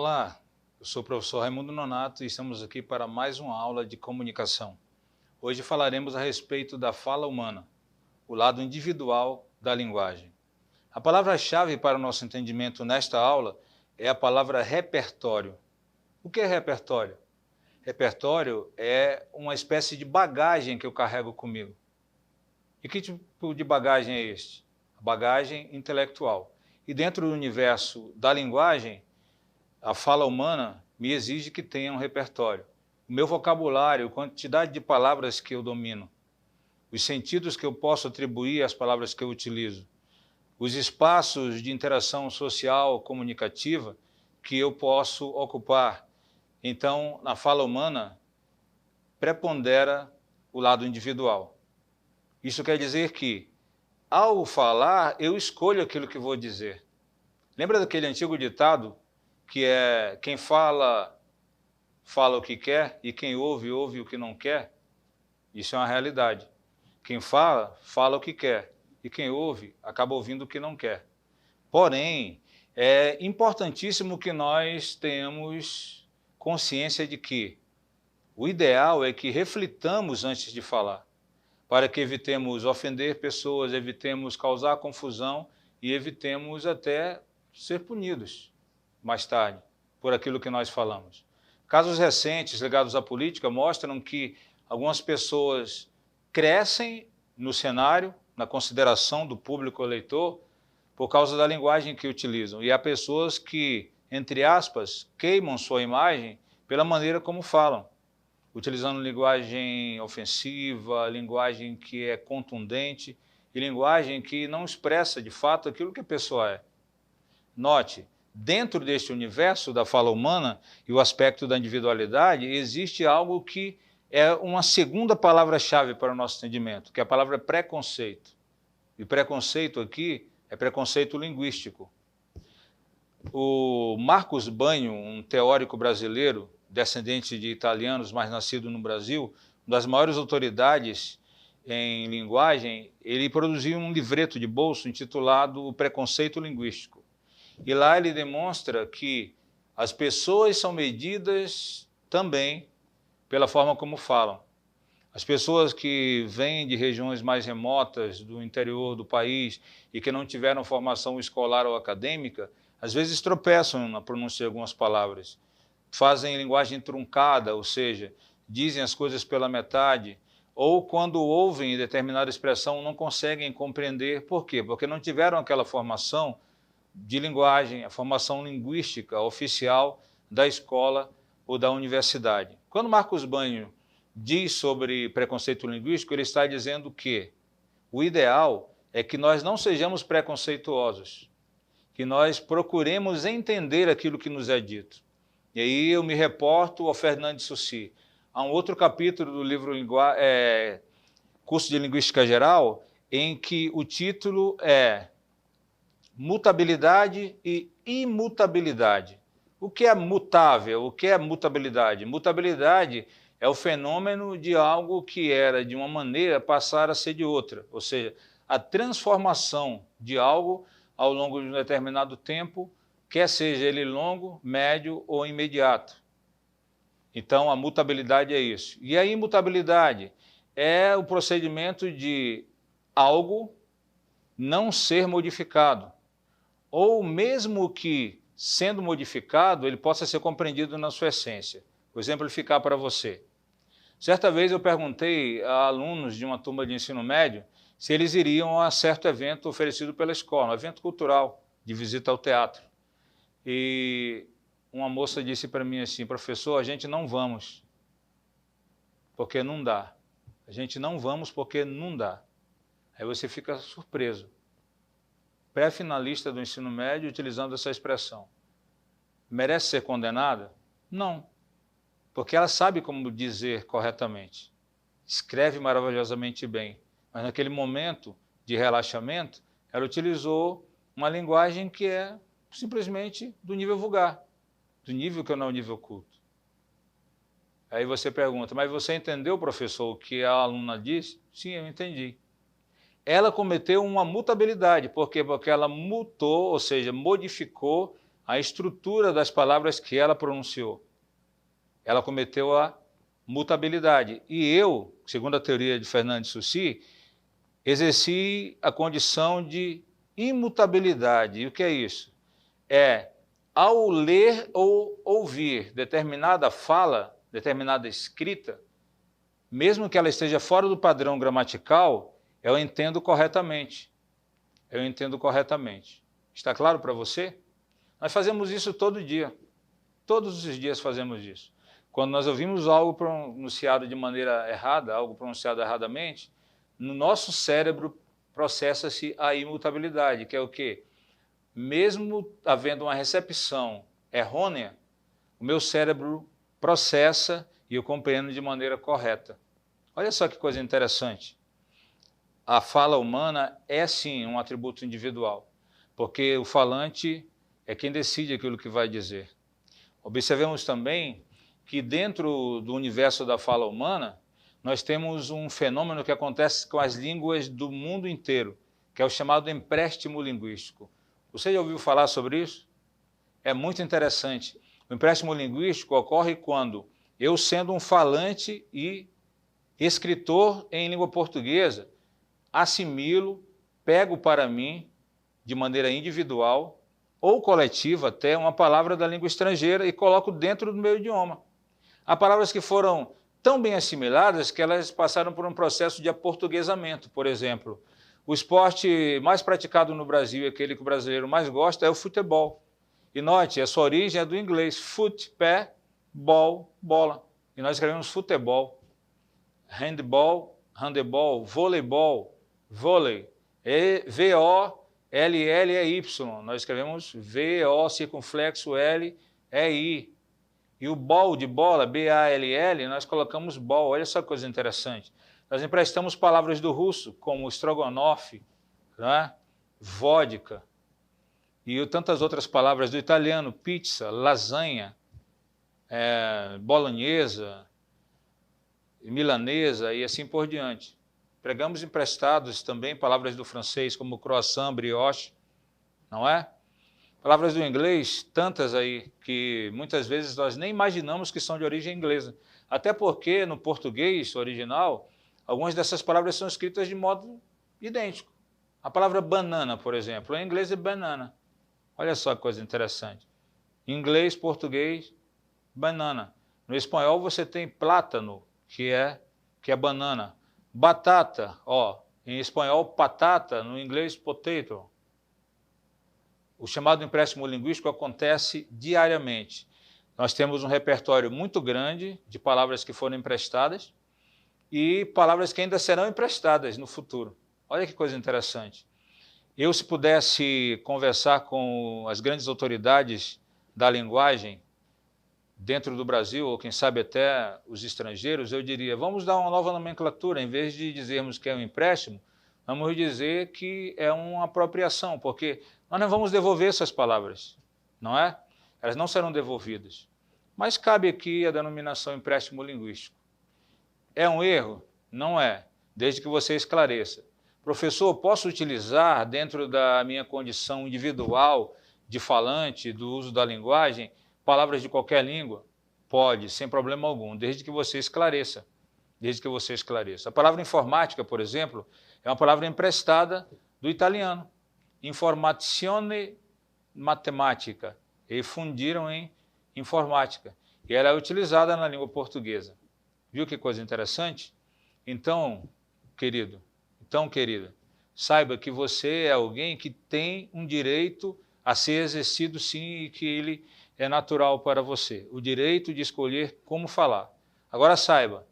Olá, eu sou o professor Raimundo Nonato e estamos aqui para mais uma aula de comunicação. Hoje falaremos a respeito da fala humana, o lado individual da linguagem. A palavra-chave para o nosso entendimento nesta aula é a palavra repertório. O que é repertório? Repertório é uma espécie de bagagem que eu carrego comigo. E que tipo de bagagem é este? A bagagem intelectual. E dentro do universo da linguagem, a fala humana me exige que tenha um repertório. O meu vocabulário, a quantidade de palavras que eu domino, os sentidos que eu posso atribuir às palavras que eu utilizo, os espaços de interação social, comunicativa que eu posso ocupar. Então, na fala humana, prepondera o lado individual. Isso quer dizer que, ao falar, eu escolho aquilo que vou dizer. Lembra daquele antigo ditado que é quem fala, fala o que quer e quem ouve, ouve o que não quer? Isso é uma realidade. Quem fala, fala o que quer e quem ouve, acaba ouvindo o que não quer. Porém, é importantíssimo que nós tenhamos consciência de que o ideal é que reflitamos antes de falar, para que evitemos ofender pessoas, evitemos causar confusão e evitemos até ser punidos mais tarde por aquilo que nós falamos. Casos recentes ligados à política mostram que algumas pessoas crescem no cenário, na consideração do público eleitor, por causa da linguagem que utilizam. E há pessoas que, entre aspas, queimam sua imagem pela maneira como falam, utilizando linguagem ofensiva, linguagem que é contundente e linguagem que não expressa de fato aquilo que a pessoa é. Note, dentro deste universo da fala humana e o aspecto da individualidade, existe algo que é uma segunda palavra-chave para o nosso entendimento, que é a palavra preconceito. E preconceito aqui é preconceito linguístico. O Marcos Banho, um teórico brasileiro, descendente de italianos, mas nascido no Brasil, uma das maiores autoridades em linguagem, ele produziu um livreto de bolso intitulado O Preconceito Linguístico. E lá ele demonstra que as pessoas são medidas também pela forma como falam. As pessoas que vêm de regiões mais remotas do interior do país e que não tiveram formação escolar ou acadêmica, às vezes tropeçam na pronúncia de algumas palavras. Fazem linguagem truncada, ou seja, dizem as coisas pela metade, ou quando ouvem determinada expressão não conseguem compreender. Por quê? Porque não tiveram aquela formação de linguagem, a formação linguística oficial da escola ou da universidade. Quando Marcos Banho diz sobre preconceito linguístico, ele está dizendo que o ideal é que nós não sejamos preconceituosos, que nós procuremos entender aquilo que nos é dito. E aí eu me reporto ao Fernando de Saussure. Há um outro capítulo do livro Curso de Linguística Geral, em que o título é Mutabilidade e imutabilidade. O que é mutável? O que é mutabilidade? Mutabilidade é o fenômeno de algo que era de uma maneira passar a ser de outra, ou seja, a transformação de algo ao longo de um determinado tempo, quer seja ele longo, médio ou imediato. Então, a mutabilidade é isso. E a imutabilidade é o procedimento de algo não ser modificado, ou mesmo que, sendo modificado, ele possa ser compreendido na sua essência. Vou exemplificar para você. Certa vez eu perguntei a alunos de uma turma de ensino médio se eles iriam a certo evento oferecido pela escola, um evento cultural, de visita ao teatro. E uma moça disse para mim assim: professor, a gente não vamos, porque não dá. A gente não vamos porque não dá. Aí você fica surpreso. Pré-finalista do ensino médio utilizando essa expressão. Merece ser condenada? Não, porque ela sabe como dizer corretamente. Escreve maravilhosamente bem, mas naquele momento de relaxamento, ela utilizou uma linguagem que é simplesmente do nível vulgar, do nível que não é o nível culto. Aí você pergunta, mas você entendeu, professor, o que a aluna disse? Sim, eu entendi. Ela cometeu uma mutabilidade. Por quê? Porque ela mutou, ou seja, modificou a estrutura das palavras que ela pronunciou. Ela cometeu a mutabilidade. E eu, segundo a teoria de Fernand de Saussure, exerci a condição de imutabilidade. E o que é isso? É, ao ler ou ouvir determinada fala, determinada escrita, mesmo que ela esteja fora do padrão gramatical, eu entendo corretamente. Eu entendo corretamente. Está claro para você? Nós fazemos isso todo dia. Todos os dias fazemos isso. Quando nós ouvimos algo pronunciado de maneira errada, algo pronunciado erradamente, no nosso cérebro processa-se a imutabilidade, que é o quê? Mesmo havendo uma recepção errônea, o meu cérebro processa e eu compreendo de maneira correta. Olha só que coisa interessante. A fala humana é sim um atributo individual, porque o falante é quem decide aquilo que vai dizer. Observemos também que dentro do universo da fala humana, nós temos um fenômeno que acontece com as línguas do mundo inteiro, que é o chamado empréstimo linguístico. Você já ouviu falar sobre isso? É muito interessante. O empréstimo linguístico ocorre quando eu, sendo um falante e escritor em língua portuguesa, assimilo, pego para mim, de maneira individual ou coletiva até, uma palavra da língua estrangeira e coloco dentro do meu idioma. Há palavras que foram tão bem assimiladas que elas passaram por um processo de aportuguesamento. Por exemplo, o esporte mais praticado no Brasil, aquele que o brasileiro mais gosta, é o futebol. E note, a sua origem é do inglês, foot, pé, ball, bola. E nós escrevemos futebol, handball, handebol, voleibol, vôlei, V-O-L-L-E-Y. Nós escrevemos V-O, circunflexo L-E-I. E o ball de bola, B-A-L-L, nós colocamos ball. Olha só que coisa interessante. Nós emprestamos palavras do russo, como estrogonofe, né? Vodka, e tantas outras palavras do italiano, pizza, lasanha, bolonhesa, milanesa e assim por diante. Pegamos emprestados também palavras do francês, como croissant, brioche, não é? Palavras do inglês, tantas aí, que muitas vezes nós nem imaginamos que são de origem inglesa. Até porque, no português original, algumas dessas palavras são escritas de modo idêntico. A palavra banana, por exemplo, em inglês é banana. Olha só que coisa interessante. Em inglês, português, banana. No espanhol você tem plátano, que é banana. Batata, em espanhol, patata, no inglês, potato. O chamado empréstimo linguístico acontece diariamente. Nós temos um repertório muito grande de palavras que foram emprestadas e palavras que ainda serão emprestadas no futuro. Olha que coisa interessante. Eu, se pudesse conversar com as grandes autoridades da linguagem dentro do Brasil, ou quem sabe até os estrangeiros, eu diria, vamos dar uma nova nomenclatura. Em vez de dizermos que é um empréstimo, vamos dizer que é uma apropriação, porque nós não vamos devolver essas palavras, não é? Elas não serão devolvidas. Mas cabe aqui a denominação empréstimo linguístico. É um erro? Não é, desde que você esclareça. Professor, posso utilizar, dentro da minha condição individual de falante, do uso da linguagem, palavras de qualquer língua? Pode, sem problema algum, desde que você esclareça. Desde que você esclareça. A palavra informática, por exemplo, é uma palavra emprestada do italiano. Informazione matematica. E fundiram em informática. E ela é utilizada na língua portuguesa. Viu que coisa interessante? Então, querido, querida, saiba que você é alguém que tem um direito a ser exercido sim e que ele é natural para você. O direito de escolher como falar. Agora saiba,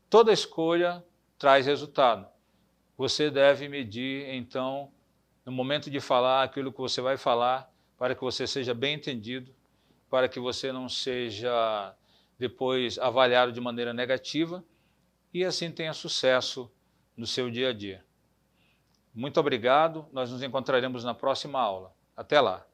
toda escolha traz resultado. Você deve medir, então, no momento de falar, aquilo que você vai falar, para que você seja bem entendido, para que você não seja depois avaliado de maneira negativa e assim tenha sucesso no seu dia a dia. Muito obrigado, nós nos encontraremos na próxima aula. Até lá!